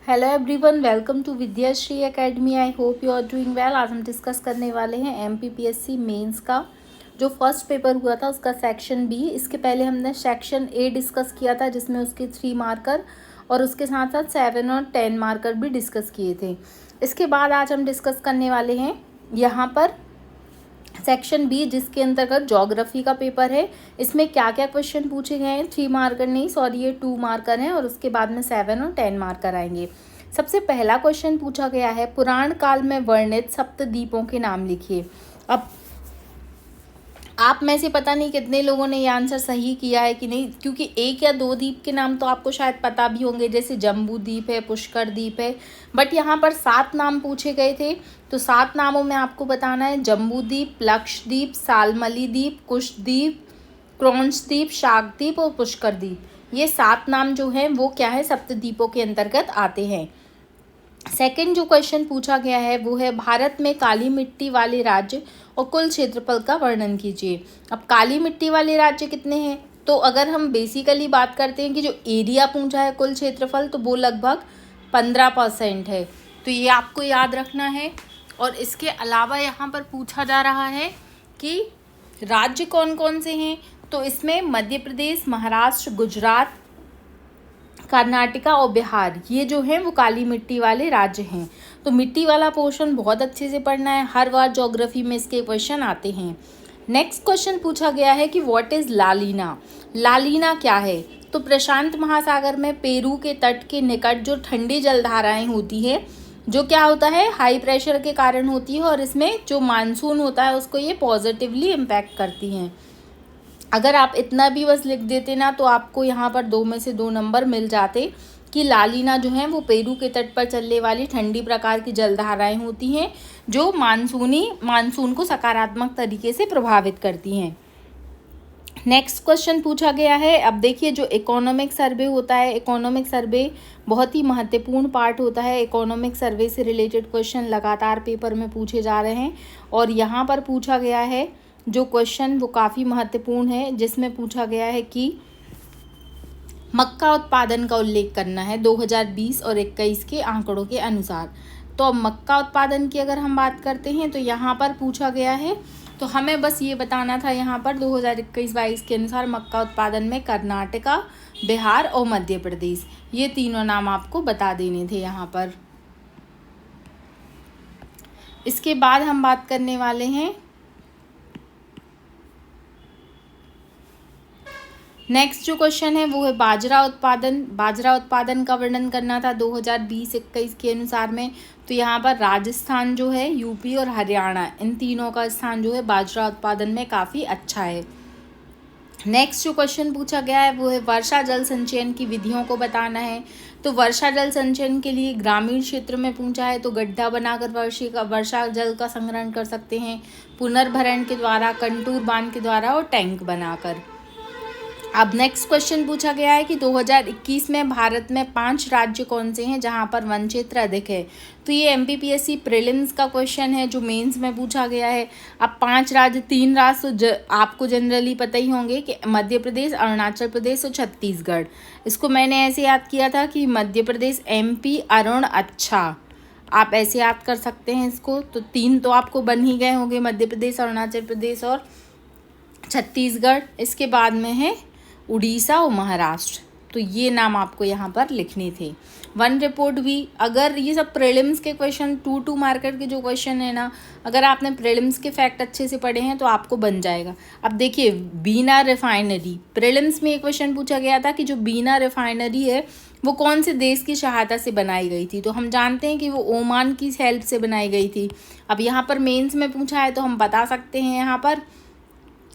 Hello everyone, welcome to Vidyashree Academy. I hope you are doing well. आज हम discuss करने वाले हैं एमपीपीएससी मेंस का जो फर्स्ट पेपर हुआ था उसका सेक्शन बी। इसके पहले हमने सेक्शन ए डिस्कस किया था जिसमें उसके 3 मार्कर और उसके साथ साथ 7 और 10 मार्कर भी डिस्कस किए थे। इसके बाद आज हम डिस्कस करने वाले हैं यहाँ पर सेक्शन बी जिसके अंतर्गत ज्योग्राफी का पेपर है। इसमें क्या क्या क्वेश्चन पूछे गए हैं, 3 मार्कर नहीं, सॉरी, ये 2 मार्कर हैं और उसके बाद में 7 और 10 मार्कर आएंगे। सबसे पहला क्वेश्चन पूछा गया है, पुराण काल में वर्णित सप्तद्वीपों के नाम लिखिए। अब आप में से पता नहीं कितने लोगों ने ये आंसर सही किया है कि नहीं, क्योंकि 1 या 2 द्वीप के नाम तो आपको शायद पता भी होंगे, जैसे जम्बू द्वीप है, पुष्कर द्वीप है। बट यहाँ पर 7 नाम पूछे गए थे, तो 7 नामों में आपको बताना है जम्बू द्वीप, लक्षद्वीप, सालमली द्वीप, कुशद्वीप, क्रॉन्स द्वीप, शाक द्वीप और पुष्कर द्वीप। ये 7 नाम जो हैं वो क्या है, सप्तद्वीपों के अंतर्गत आते हैं। सेकंड जो क्वेश्चन पूछा गया है वो है, भारत में काली मिट्टी वाले राज्य और कुल क्षेत्रफल का वर्णन कीजिए। अब काली मिट्टी वाले राज्य कितने हैं, तो अगर हम बेसिकली बात करते हैं कि जो एरिया पूछा है कुल क्षेत्रफल, तो वो लगभग 15% है, तो ये आपको याद रखना है। और इसके अलावा यहाँ पर पूछा जा रहा है कि राज्य कौन कौन से हैं, तो इसमें मध्य प्रदेश, महाराष्ट्र, गुजरात, कर्नाटका और बिहार, ये जो हैं वो काली मिट्टी वाले राज्य हैं। तो मिट्टी वाला पोर्शन बहुत अच्छे से पढ़ना है, हर बार ज्योग्राफी में इसके क्वेश्चन आते हैं। नेक्स्ट क्वेश्चन पूछा गया है कि व्हाट इज लालीना। लालीना क्या है, तो प्रशांत महासागर में पेरू के तट के निकट जो ठंडी जलधाराएं होती है, जो क्या होता है, हाई प्रेशर के कारण होती है और इसमें जो मानसून होता है उसको ये पॉजिटिवली इम्पैक्ट करती हैं। अगर आप इतना भी बस लिख देते ना तो आपको यहाँ पर 2 में से 2 नंबर मिल जाते कि लालीना जो है वो पेरू के तट पर चलने वाली ठंडी प्रकार की जलधाराएं होती हैं जो मानसून को सकारात्मक तरीके से प्रभावित करती हैं। नेक्स्ट क्वेश्चन पूछा गया है, अब देखिए जो इकोनॉमिक सर्वे होता है, इकोनॉमिक सर्वे बहुत ही महत्वपूर्ण पार्ट होता है। इकोनॉमिक सर्वे से रिलेटेड क्वेश्चन लगातार पेपर में पूछे जा रहे हैं और यहाँ पर पूछा गया है जो क्वेश्चन वो काफ़ी महत्वपूर्ण है, जिसमें पूछा गया है कि मक्का उत्पादन का उल्लेख करना है 2020 और 21 के आंकड़ों के अनुसार। तो अब मक्का उत्पादन की अगर हम बात करते हैं तो यहाँ पर पूछा गया है, तो हमें बस ये बताना था यहाँ पर 2021-22 के अनुसार मक्का उत्पादन में कर्नाटका, बिहार और मध्य प्रदेश, ये तीनों नाम आपको बता देने थे यहाँ पर। इसके बाद हम बात करने वाले हैं नेक्स्ट जो क्वेश्चन है वो है बाजरा उत्पादन। बाजरा उत्पादन का वर्णन करना था 2020-21 के अनुसार में, तो यहाँ पर राजस्थान जो है, यूपी और हरियाणा, इन तीनों का स्थान जो है बाजरा उत्पादन में काफ़ी अच्छा है। नेक्स्ट जो क्वेश्चन पूछा गया है वो है वर्षा जल संचयन की विधियों को बताना है। तो वर्षा जल संचयन के लिए ग्रामीण क्षेत्र में पूछा है तो गड्ढा बनाकर वर्षा जल का संग्रहण कर सकते हैं, पुनर्भरण के द्वारा, कंटूर बांध के द्वारा और टैंक बनाकर। अब नेक्स्ट क्वेश्चन पूछा गया है कि 2021 में भारत में 5 राज्य कौन से हैं जहां पर वन क्षेत्र अधिक है। तो ये एमपीपीएससी प्रीलिम्स का क्वेश्चन है जो मेंस में पूछा गया है। अब 5 राज्य, 3 राज्य तो आपको जनरली पता ही होंगे कि मध्य प्रदेश, अरुणाचल प्रदेश और छत्तीसगढ़। इसको मैंने ऐसे याद किया था कि मध्य प्रदेश, एमपी, अरुण, अच्छा, आप ऐसे याद कर सकते हैं इसको। तो 3 तो आपको बन ही गए होंगे, मध्य प्रदेश, अरुणाचल प्रदेश और छत्तीसगढ़। इसके बाद में है उड़ीसा और महाराष्ट्र, तो ये नाम आपको यहाँ पर लिखने थे। वन रिपोर्ट भी, अगर ये सब प्रीलिम्स के क्वेश्चन 2 मार्कर के जो क्वेश्चन है ना, अगर आपने प्रीलिम्स के फैक्ट अच्छे से पढ़े हैं तो आपको बन जाएगा। अब देखिए बीना रिफाइनरी, प्रीलिम्स में एक क्वेश्चन पूछा गया था कि जो बीना रिफाइनरी है वो कौन से देश की सहायता से बनाई गई थी, तो हम जानते हैं कि वो ओमान की हेल्प से बनाई गई थी। अब यहाँ पर मेंस में पूछा है तो हम बता सकते हैं यहाँ पर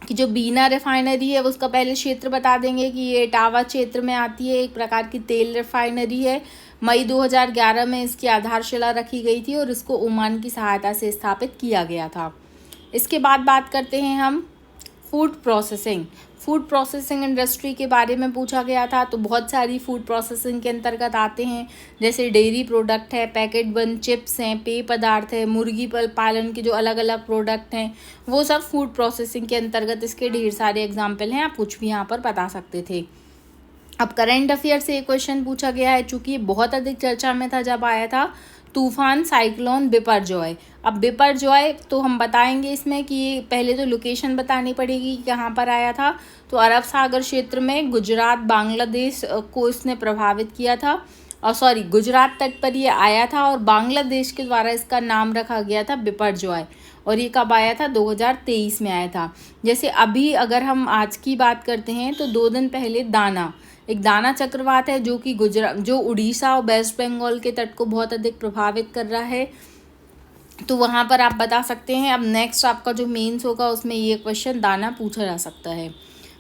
कि जो बीना रिफाइनरी है उसका पहले क्षेत्र बता देंगे कि ये इटावा क्षेत्र में आती है, एक प्रकार की तेल रिफाइनरी है। मई 2011 में इसकी आधारशिला रखी गई थी और इसको ओमान की सहायता से स्थापित किया गया था। इसके बाद बात करते हैं हम food processing. Food processing industry के बारे में पूछा गया था, तो बहुत सारी फूड प्रोसेसिंग के अंतर्गत आते हैं, जैसे डेयरी प्रोडक्ट है, पैकेट बंद चिप्स हैं, पेय पदार्थ है, मुर्गी पालन के जो अलग अलग प्रोडक्ट हैं वो सब फूड प्रोसेसिंग के अंतर्गत, इसके ढेर सारे एग्जाम्पल हैं, आप कुछ भी यहाँ पर बता सकते थे। अब करंट अफेयर से एक क्वेश्चन पूछा गया है, चूंकि ये बहुत अधिक चर्चा में था जब आया था, तूफान साइक्लोन बिपरजॉय। अब बिपरजॉय तो हम बताएंगे इसमें कि ये पहले तो लोकेशन बतानी पड़ेगी कि कहाँ पर आया था। तो अरब सागर क्षेत्र में गुजरात बांग्लादेश को इसने प्रभावित किया था, और सॉरी गुजरात तट पर ये आया था और बांग्लादेश के द्वारा इसका नाम रखा गया था बिपरजॉय। और ये कब आया था? 2023 में आया था। जैसे अभी अगर हम आज की बात करते हैं तो 2 दिन पहले एक दाना चक्रवात है जो उड़ीसा और वेस्ट बंगाल के तट को बहुत अधिक प्रभावित कर रहा है। तो वहाँ पर आप बता सकते हैं। अब नेक्स्ट आपका जो मेंस होगा उसमें ये क्वेश्चन दाना पूछा जा सकता है।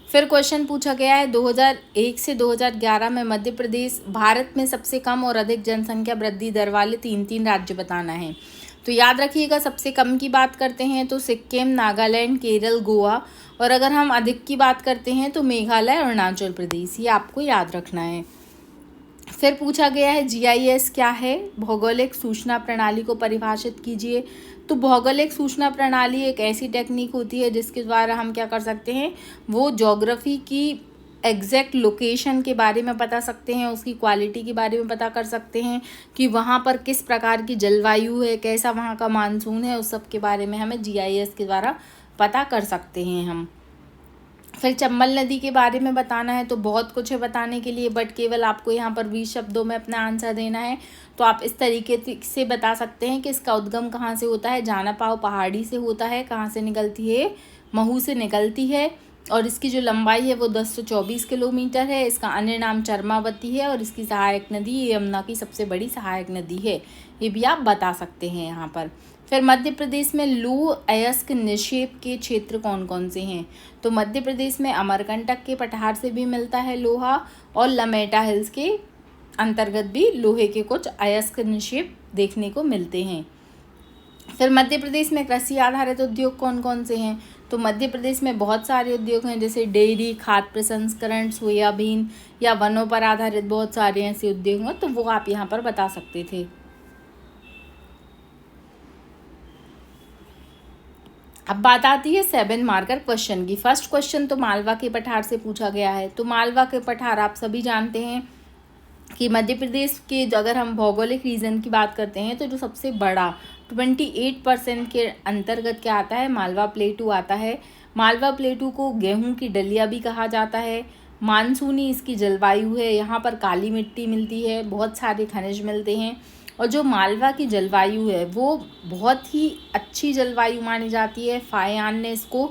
फिर क्वेश्चन पूछा गया है 2001 से 2011 में मध्य प्रदेश भारत में सबसे कम और अधिक जनसंख्या वृद्धि दर वाले 3 राज्य बताना है। तो याद रखिएगा, सबसे कम की बात करते हैं तो सिक्किम, नागालैंड, केरल, गोवा, और अगर हम अधिक की बात करते हैं तो मेघालय, अरुणाचल प्रदेश। ये आपको याद रखना है। फिर पूछा गया है GIS क्या है? भौगोलिक सूचना प्रणाली को परिभाषित कीजिए। तो भौगोलिक सूचना प्रणाली एक ऐसी टेक्निक होती है जिसके द्वारा हम क्या कर सकते हैं, वो ज्योग्राफी की एग्जैक्ट लोकेशन के बारे में बता सकते हैं, उसकी क्वालिटी के बारे में पता कर सकते हैं कि वहाँ पर किस प्रकार की जलवायु है, कैसा वहाँ का मानसून है, उस सब के बारे में हमें GIS के द्वारा पता कर सकते हैं हम। फिर चंबल नदी के बारे में बताना है तो बहुत कुछ है बताने के लिए, बट केवल आपको यहाँ पर 20 शब्दों में अपना आंसर देना है। तो आप इस तरीके से बता सकते हैं कि इसका उद्गम कहाँ से होता है? जानापाव पहाड़ी से होता है। कहाँ से निकलती है? महू से निकलती है। और इसकी जो लंबाई है वो 10 से 24 किलोमीटर है। इसका अन्य नाम चरमावती है और इसकी सहायक नदी यमुना की सबसे बड़ी सहायक नदी है। ये भी आप बता सकते हैं यहाँ पर। फिर मध्य प्रदेश में लौह अयस्क निक्षेप के क्षेत्र कौन कौन से हैं? तो मध्य प्रदेश में अमरकंटक के पठार से भी मिलता है लोहा, और लमेटा हिल्स के अंतर्गत भी लोहे के कुछ अयस्क निक्षेप देखने को मिलते हैं। फिर मध्य प्रदेश में कृषि आधारित उद्योग कौन कौन से हैं? तो मध्य प्रदेश में बहुत सारे उद्योग हैं, जैसे डेयरी, खाद्य प्रसंस्करण, सोयाबीन, या वनों पर आधारित बहुत सारे ऐसे उद्योग हैं। तो वो आप यहाँ पर बता सकते थे। अब बात आती है 7 मार्कर क्वेश्चन की। फर्स्ट क्वेश्चन तो मालवा के पठार से पूछा गया है। तो मालवा के पठार आप सभी जानते हैं कि मध्य प्रदेश के अगर हम भौगोलिक रीजन की बात करते हैं तो जो सबसे बड़ा 28% के अंतर्गत क्या आता है? मालवा प्लेटू आता है। मालवा प्लेटू को गेहूं की डलिया भी कहा जाता है। मानसूनी इसकी जलवायु है, यहाँ पर काली मिट्टी मिलती है, बहुत सारे खनिज मिलते हैं। और जो मालवा की जलवायु है वो बहुत ही अच्छी जलवायु मानी जाती है। फायान ने इसको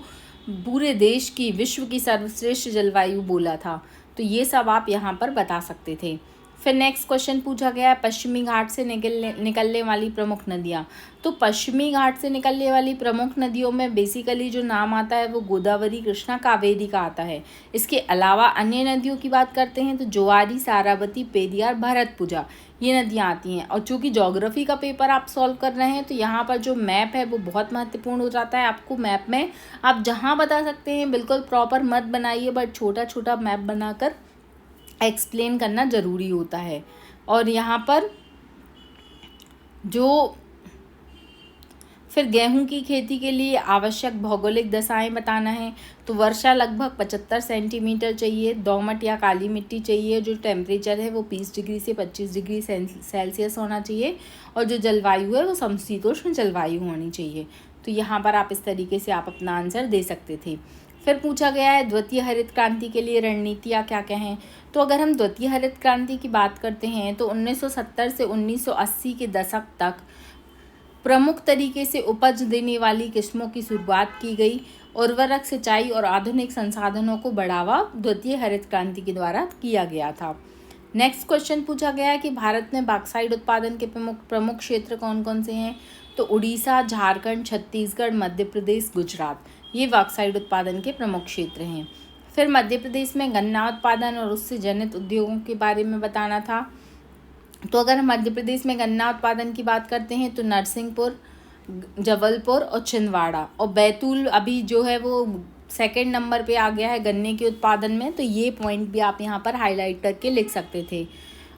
पूरे देश की, विश्व की सर्वश्रेष्ठ जलवायु बोला था। तो ये सब आप यहाँ पर बता सकते थे। फिर नेक्स्ट क्वेश्चन पूछा गया है पश्चिमी घाट से निकलने वाली प्रमुख नदियाँ। तो पश्चिमी घाट से निकलने वाली प्रमुख नदियों में बेसिकली जो नाम आता है वो गोदावरी, कृष्णा, कावेरी का आता है। इसके अलावा अन्य नदियों की बात करते हैं तो जुआरी, सारावती, पेरियार, भरतपुजा, ये नदियाँ आती हैं। और चूँकि ज्योग्राफी का पेपर आप सॉल्व कर रहे हैं तो यहाँ पर जो मैप है वो बहुत महत्वपूर्ण हो जाता है। आपको मैप में आप जहाँ बता सकते हैं बिल्कुल प्रॉपर मत बनाइए, बट छोटा छोटा मैप बनाकर एक्सप्लेन करना ज़रूरी होता है। और यहाँ पर जो फिर गेहूं की खेती के लिए आवश्यक भौगोलिक दशाएं बताना है। तो वर्षा लगभग 75 सेंटीमीटर चाहिए। दोमट या काली मिट्टी चाहिए। जो टेम्परेचर है वो 20 डिग्री से 25 डिग्री सेल्सियस होना चाहिए। और जो जलवायु है वो समशीतोष्ण जलवायु होनी चाहिए। तो यहाँ पर आप इस तरीके से आप अपना आंसर दे सकते थे। फिर पूछा गया है द्वितीय हरित क्रांति के लिए रणनीतियाँ क्या क्या हैं। तो अगर हम द्वितीय हरित क्रांति की बात करते हैं तो 1970 से 1980 के दशक तक प्रमुख तरीके से उपज देने वाली किस्मों की शुरुआत की गई। उर्वरक, सिंचाई और आधुनिक संसाधनों को बढ़ावा द्वितीय हरित क्रांति के द्वारा किया गया था। नेक्स्ट क्वेश्चन पूछा गया है कि भारत में बॉक्साइट उत्पादन के प्रमुख क्षेत्र कौन कौन से हैं। तो उड़ीसा, झारखंड, छत्तीसगढ़, मध्य प्रदेश, गुजरात, ये बॉक्साइट उत्पादन के प्रमुख क्षेत्र हैं। फिर मध्य प्रदेश में गन्ना उत्पादन और उससे जनित उद्योगों के बारे में बताना था। तो अगर हम मध्य प्रदेश में गन्ना उत्पादन की बात करते हैं तो नरसिंहपुर, जबलपुर और छिंदवाड़ा और बैतूल अभी जो है वो सेकंड नंबर पे आ गया है गन्ने के उत्पादन में। तो ये पॉइंट भी आप यहाँ पर हाईलाइट करके लिख सकते थे।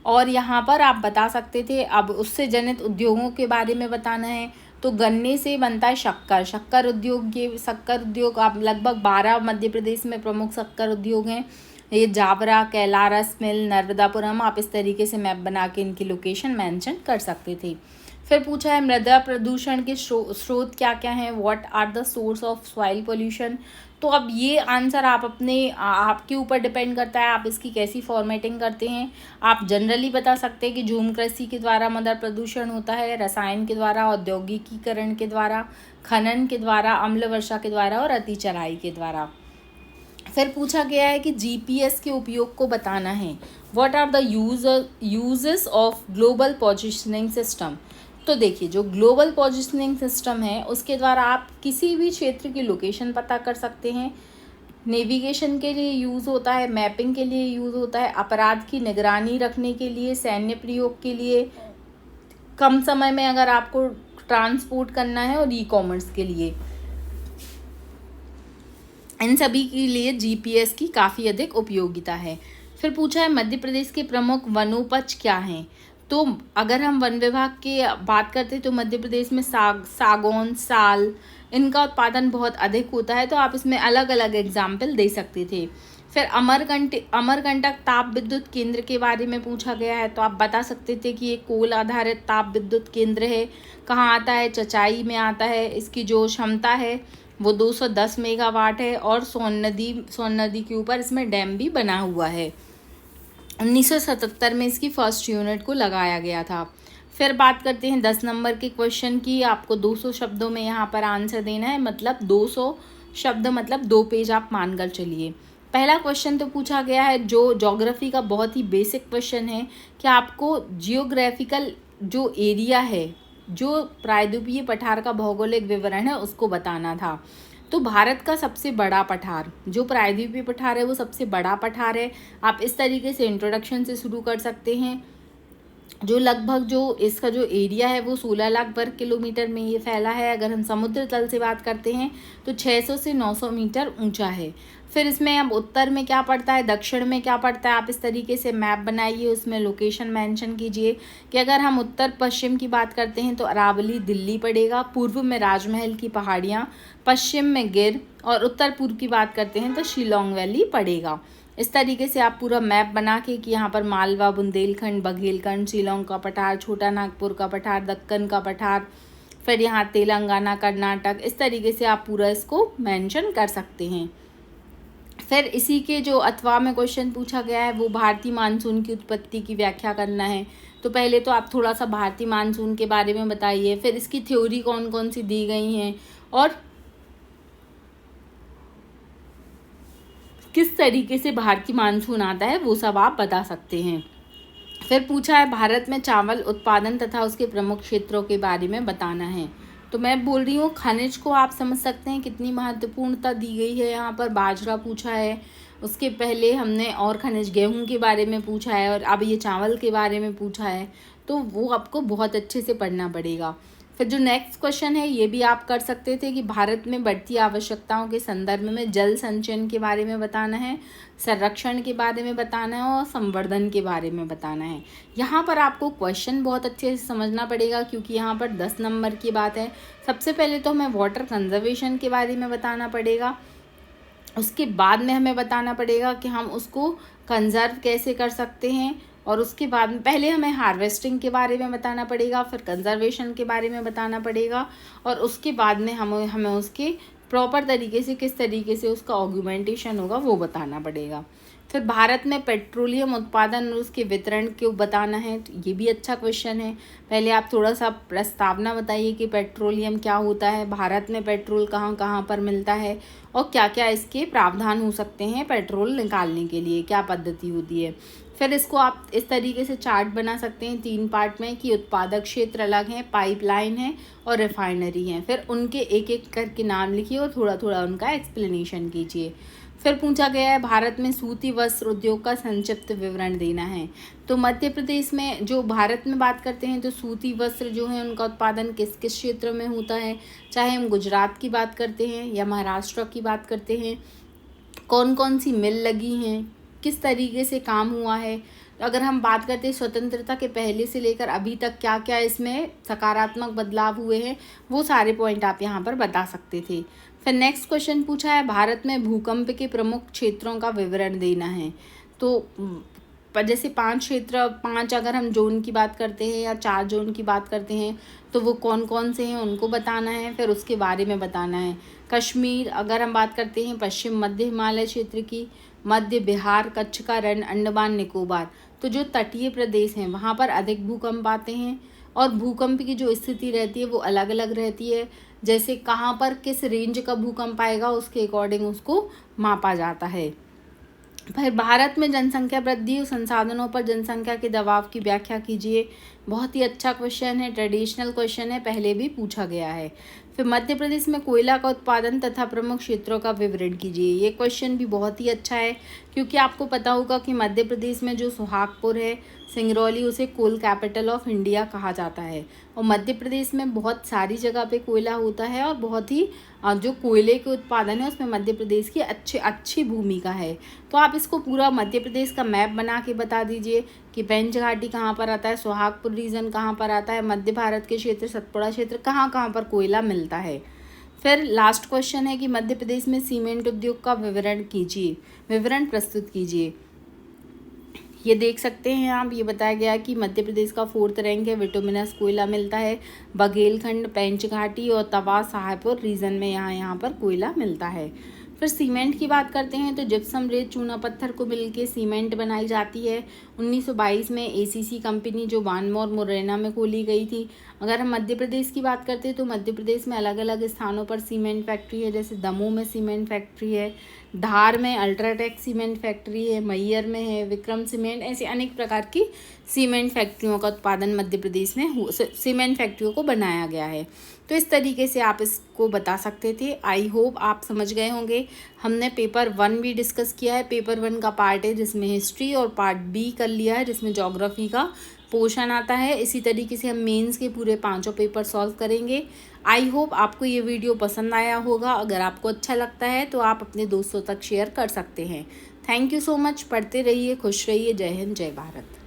और यहाँ पर आप बता सकते थे, अब उससे जनित उद्योगों के बारे में बताना है। तो गन्ने से बनता है शक्कर उद्योग। ये शक्कर उद्योग आप लगभग 12 मध्य प्रदेश में प्रमुख शक्कर उद्योग हैं। ये जावरा, कैलारस मिल, नर्मदापुरम, आप इस तरीके से मैप बना के इनकी लोकेशन मेंशन कर सकते थे। फिर पूछा है मृदा प्रदूषण के स्रोत क्या क्या हैं, what are the source of soil pollution. तो अब ये आंसर आप आपके ऊपर डिपेंड करता है, आप इसकी कैसी फॉर्मेटिंग करते हैं। आप जनरली बता सकते हैं कि झूम कृषि के द्वारा मृदा प्रदूषण होता है, रसायन के द्वारा, औद्योगिकीकरण के द्वारा, खनन के द्वारा, अम्ल वर्षा के द्वारा और अति चराई के द्वारा। फिर पूछा गया है कि जीपीएस के उपयोग को बताना है, what are the uses of global positioning system. तो देखिए, जो ग्लोबल पोजिशनिंग सिस्टम है उसके द्वारा आप किसी भी क्षेत्र की लोकेशन पता कर सकते हैं। नेविगेशन के लिए यूज़ होता है, मैपिंग के लिए यूज़ होता है, अपराध की निगरानी रखने के लिए, सैन्य प्रयोग के लिए, कम समय में अगर आपको ट्रांसपोर्ट करना है, और ई कॉमर्स के लिए। इन सभी के लिए जीपीएस की काफ़ी अधिक उपयोगिता है। फिर पूछा है मध्य प्रदेश के प्रमुख वनोपज क्या हैं। तो अगर हम वन विभाग की बात करते हैं तो मध्य प्रदेश में सागौन, साल, इनका उत्पादन बहुत अधिक होता है। तो आप इसमें अलग अलग एग्जाम्पल दे सकते थे। फिर अमरकंटक ताप विद्युत केंद्र के बारे में पूछा गया है। तो आप बता सकते थे कि ये कोल आधारित ताप विद्युत केंद्र है, कहाँ आता है, चचाई में आता है। इसकी जो क्षमता है वो 210 मेगावाट है, और सोन नदी के ऊपर इसमें डैम भी बना हुआ है। 1977 में इसकी फर्स्ट यूनिट को लगाया गया था। फिर बात करते हैं 10 नंबर के क्वेश्चन की। आपको 200 शब्दों में यहाँ पर आंसर देना है, मतलब 200 शब्द मतलब 2 पेज आप मानकर चलिए। पहला क्वेश्चन तो पूछा गया है जो ज्योग्राफी का बहुत ही बेसिक क्वेश्चन है कि आपको जियोग्राफिकल जो एरिया है, जो प्रायद्वीपीय पठार का भौगोलिक विवरण है, उसको बताना था। तो भारत का सबसे बड़ा पठार, जो प्रायद्वीपीय पठार है, वो सबसे बड़ा पठार है। आप इस तरीके से इंट्रोडक्शन से शुरू कर सकते हैं। जो लगभग जो इसका जो एरिया है वो 16 लाख वर्ग किलोमीटर में ये फैला है। अगर हम समुद्र तल से बात करते हैं तो 600 से 900 मीटर ऊंचा है। फिर इसमें अब उत्तर में क्या पड़ता है, दक्षिण में क्या पड़ता है, आप इस तरीके से मैप बनाइए, उसमें लोकेशन मेंशन कीजिए कि अगर हम उत्तर पश्चिम की बात करते हैं तो अरावली दिल्ली पड़ेगा, पूर्व में राजमहल की पहाड़ियाँ, पश्चिम में गिर, और उत्तर पूर्व की बात करते हैं तो शिलोंग वैली पड़ेगा। इस तरीके से आप पूरा मैप बना के कि यहाँ पर मालवा, बुंदेलखंड, बघेलखंड, शिलोंग का पठार, छोटा नागपुर का पठार, दक्कन का पठार, फिर यहाँ तेलंगाना, कर्नाटक, इस तरीके से आप पूरा इसको मेंशन कर सकते हैं। फिर इसी के जो अथवा में क्वेश्चन पूछा गया है वो भारतीय मानसून की उत्पत्ति की व्याख्या करना है। तो पहले तो आप थोड़ा सा भारतीय मानसून के बारे में बताइए, फिर इसकी थ्योरी कौन कौन सी दी गई हैं और किस तरीके से भारतीय मानसून आता है, वो सब आप बता सकते हैं। फिर पूछा है भारत में चावल उत्पादन तथा उसके प्रमुख क्षेत्रों के बारे में बताना है। तो मैं बोल रही हूँ खनिज को आप समझ सकते हैं कितनी महत्वपूर्णता दी गई है। यहाँ पर बाजरा पूछा है, उसके पहले हमने और खनिज गेहूं के बारे में पूछा है, और अब ये चावल के बारे में पूछा है। तो वो आपको बहुत अच्छे से पढ़ना पड़ेगा। फिर जो नेक्स्ट क्वेश्चन है ये भी आप कर सकते थे कि भारत में बढ़ती आवश्यकताओं के संदर्भ में जल संचयन के बारे में बताना है, संरक्षण के बारे में बताना है, और संवर्धन के बारे में बताना है। यहाँ पर आपको क्वेश्चन बहुत अच्छे से समझना पड़ेगा क्योंकि यहाँ पर 10 नंबर की बात है। सबसे पहले तो हमें वाटर कंजर्वेशन के बारे में बताना पड़ेगा, उसके बाद में हमें बताना पड़ेगा कि हम उसको कंजर्व कैसे कर सकते हैं, और उसके बाद में पहले हमें हार्वेस्टिंग के बारे में बताना पड़ेगा, फिर कंजर्वेशन के बारे में बताना पड़ेगा, और उसके बाद में हमें उसके प्रॉपर तरीके से किस तरीके से उसका ऑगुमेंटेशन होगा वो बताना पड़ेगा। फिर भारत में पेट्रोलियम उत्पादन और उसके वितरण क्यों बताना है। तो ये भी अच्छा क्वेश्चन है। पहले आप थोड़ा सा प्रस्तावना बताइए कि पेट्रोलियम क्या होता है, भारत में पेट्रोल कहाँ कहाँ पर मिलता है, और क्या क्या इसके प्रावधान हो सकते हैं पेट्रोल निकालने के लिए, क्या पद्धति होती है। फिर इसको आप इस तरीके से चार्ट बना सकते हैं 3 पार्ट में कि उत्पादक क्षेत्र अलग हैं, पाइपलाइन है और रिफाइनरी हैं। फिर उनके एक एक करके नाम लिखिए और थोड़ा थोड़ा उनका एक्सप्लेनेशन कीजिए। फिर पूछा गया है भारत में सूती वस्त्र उद्योग का संक्षिप्त विवरण देना है। तो मध्य प्रदेश में जो भारत में बात करते हैं तो सूती वस्त्र जो है उनका उत्पादन किस किस क्षेत्र में होता है, चाहे हम गुजरात की बात करते हैं या महाराष्ट्र की बात करते हैं, कौन कौन सी मिल लगी हैं, किस तरीके से काम हुआ है। अगर हम बात करते हैं स्वतंत्रता के पहले से लेकर अभी तक क्या क्या इसमें सकारात्मक बदलाव हुए हैं, वो सारे पॉइंट आप यहाँ पर बता सकते थे। फिर नेक्स्ट क्वेश्चन पूछा है भारत में भूकंप के प्रमुख क्षेत्रों का विवरण देना है। तो पर जैसे 5 क्षेत्र, 5 अगर हम जोन की बात करते हैं या 4 जोन की बात करते हैं तो वो कौन कौन से हैं उनको बताना है, फिर उसके बारे में बताना है। कश्मीर अगर हम बात करते हैं, पश्चिम मध्य हिमालय क्षेत्र की, मध्य बिहार, कच्छ का रण, अंडमान निकोबार, तो जो तटीय प्रदेश हैं वहाँ पर अधिक भूकंप आते हैं और भूकंप की जो स्थिति रहती है वो अलग अलग रहती है। जैसे कहाँ पर किस रेंज का भूकंप आएगा उसके अकॉर्डिंग उसको मापा जाता है। फिर भारत में जनसंख्या वृद्धि और संसाधनों पर जनसंख्या के दबाव की व्याख्या कीजिए। बहुत ही अच्छा क्वेश्चन है, ट्रेडिशनल क्वेश्चन है, पहले भी पूछा गया है। फिर मध्य प्रदेश में कोयला का उत्पादन तथा प्रमुख क्षेत्रों का विवरण कीजिए। ये क्वेश्चन भी बहुत ही अच्छा है क्योंकि आपको पता होगा कि मध्य प्रदेश में जो सुहागपुर है, सिंगरौली, उसे कोल कैपिटल ऑफ इंडिया कहा जाता है और मध्य प्रदेश में बहुत सारी जगह पे कोयला होता है और बहुत ही जो कोयले के उत्पादन है उसमें मध्य प्रदेश की अच्छी भूमिका है। तो आप इसको पूरा मध्य प्रदेश का मैप बना के बता दीजिए कि पेंच घाटी कहाँ पर आता है, सुहागपुर रीजन कहाँ पर आता है, मध्य भारत के क्षेत्र, सतपुड़ा क्षेत्र, कहाँ कहाँ पर कोयला मिलता है। फिर लास्ट क्वेश्चन है कि मध्य प्रदेश में सीमेंट उद्योग का विवरण प्रस्तुत कीजिए। ये देख सकते हैं आप, ये बताया गया है कि मध्य प्रदेश का 4th रैंक है, विटुमिनस कोयला मिलता है बघेलखंड, पेंच घाटी और तवा साहेबपुर रीजन में यहाँ पर कोयला मिलता है। फिर सीमेंट की बात करते हैं तो जिप्सम, रेत, चूना पत्थर को मिलके सीमेंट बनाई जाती है। 1922 में एसीसी कंपनी जो बानमोर मुरैना में खोली गई थी। अगर हम मध्य प्रदेश की बात करते हैं तो मध्य प्रदेश में अलग अलग स्थानों पर सीमेंट फैक्ट्री है, जैसे दमोह में सीमेंट फैक्ट्री है, धार में अल्ट्राटेक सीमेंट फैक्ट्री है, मैयर में है विक्रम सीमेंट, ऐसे अनेक प्रकार की सीमेंट फैक्ट्रियों का उत्पादन मध्य प्रदेश में सीमेंट फैक्ट्रियों को बनाया गया है। तो इस तरीके से आप इसको बता सकते थे। आई होप आप समझ गए होंगे। हमने पेपर 1 भी डिस्कस किया है। पेपर 1 का पार्ट है जिसमें हिस्ट्री और पार्ट बी कर लिया है जिसमें ज्योग्राफी का पोर्शन आता है। इसी तरीके से हम मेंस के पूरे 5 पेपर सॉल्व करेंगे। आई होप आपको ये वीडियो पसंद आया होगा। अगर आपको अच्छा लगता है तो आप अपने दोस्तों तक शेयर कर सकते हैं। Thank you so much. पढ़ते रहिए, खुश रहिए। जय हिंद, जय भारत।